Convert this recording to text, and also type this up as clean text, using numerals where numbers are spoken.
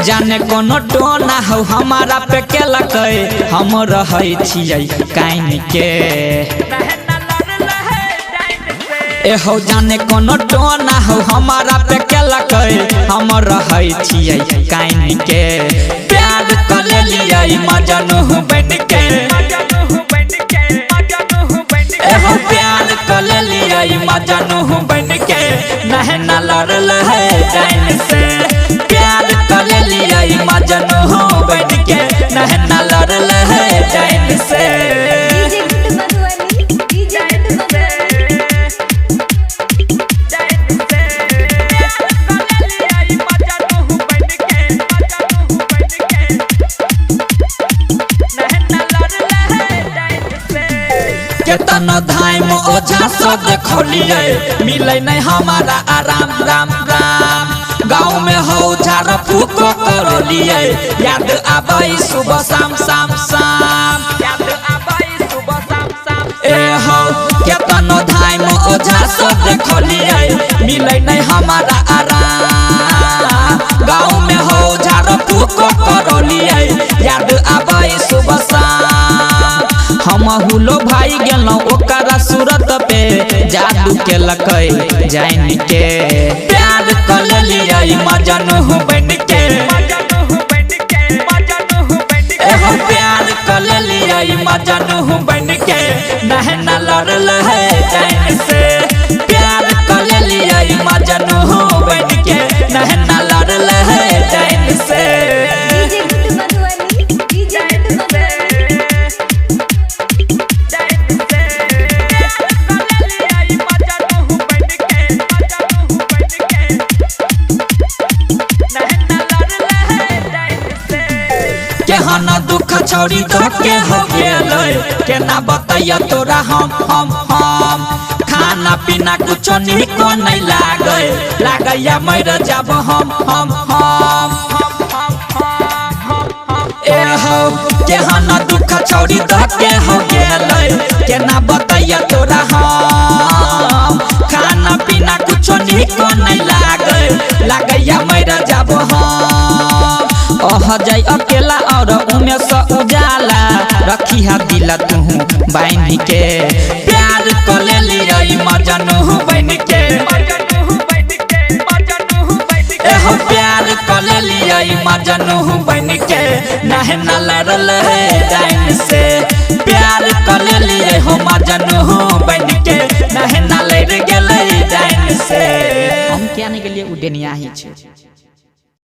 जाने कोनो टोना हो हमारा पे केलक हम रहे छियै काइन के ए हो जाने कोनो टोना हो हमारा पे केलक हम रहे छियै काइन के प्यार कर लेलियै मजनू बन के ए हो प्यार कर लेलियै मजनू बन के नहना लड़ल है जान से प्यार कर लेलियै मजनू बन के नहना लड़ल है जान से केतना धाम ओझा से देखलिए मिले नहीं हमारा आराम राम राम गाँव में हो झाड़ फूक करलिए याद आबै सुबह शाम शाम शाम याद आबै सुबह शाम शाम ए हो केतना धाम ओझा से देखलिए मिले नहीं हमारा आराम गाँव में हो झाड़ फूक करलिए याद आबै सुबह शाम हम हुलो भाई गेलो ओकरा सूरत पे जादू के लकै जान के प्यार कर लेलियै मजनू बन के एहो प्यार कर लेलियै मजनू बन के नहना लड़ल है जान से प्यार कर लेलियै मजनू बन के नहना लड़ल है जान से केहना दुख छोड़ी तो के हो गेलै केना बताइया तोरा हम खाना पीना कुछो निको नहीं लागैया मर जाब हम ए हो केहना दुख छोड़ी तो के हो गेलै केना बताइया तोरा हम खाना पीना कुछो निको नहीं लागैया मर जाब हम ओह जाई अकेला और उमे से उजाला रखी हा दिला तू बाइन के प्यार कर लेलियै मजनू बन के एहो प्यार कर लेलियै मजनू बन के नहना लड़ल है जान से प्यार कर लेलियै हो मजनू बन के नहना लड़ गेलै जान से हम क्या नहीं गेलियै उडेनिया ही छै।